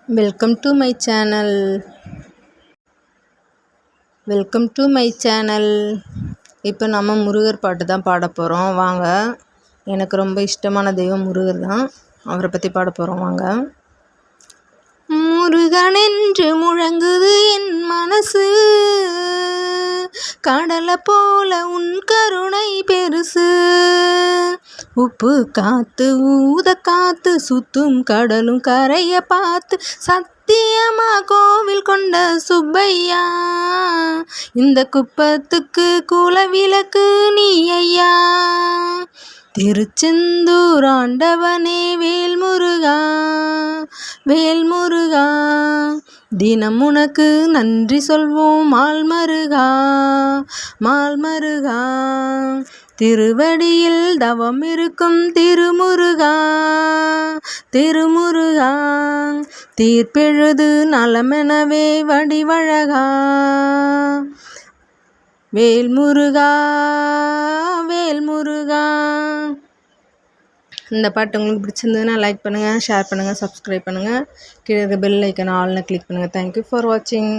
Welcome to my channel. இப்போ நம்ம முருகர் பாட்டு தான் பாட போகிறோம். வாங்க. எனக்கு ரொம்ப இஷ்டமான தெய்வம் முருகர் தான். அவரை பற்றி பாட போகிறோம். வாங்க. முருகன் என்று முழங்குது என் மனசு, கடலை போல உன் கருணை பெருசு. உப்பு காத்து ஊத காத்து சுத்தும் கடலும் கரைய பார்த்து சத்தியமா கோவில் கொண்ட சுப்பையா, இந்த குப்பத்துக்கு குலவிளக்கு நீ ஐயா. திருச்செந்தூர் ஆண்டவனே வேல்முருகா வேல்முருகா, தினம் உனக்கு நன்றி சொல்வோம் மால்மருகா மால்மருகா. திருவடியில் தவம் இருக்கும் திருமுருகா திருமுருகா, தீர்ப்பெழுது நலமெனவே வடிவழகா. வேல்முருகா வேல்முருகா. இந்த பாட்டு உங்களுக்கு பிடிச்சிருந்ததுன்னா லைக் பண்ணுங்கள், ஷேர் பண்ணுங்கள், சப்ஸ்கிரைப் பண்ணுங்கள். கீழே இருக்க பெல் ஐக்கான ஆல்னு கிளிக் பண்ணுங்கள். தேங்க்யூ ஃபார் வாட்சிங்.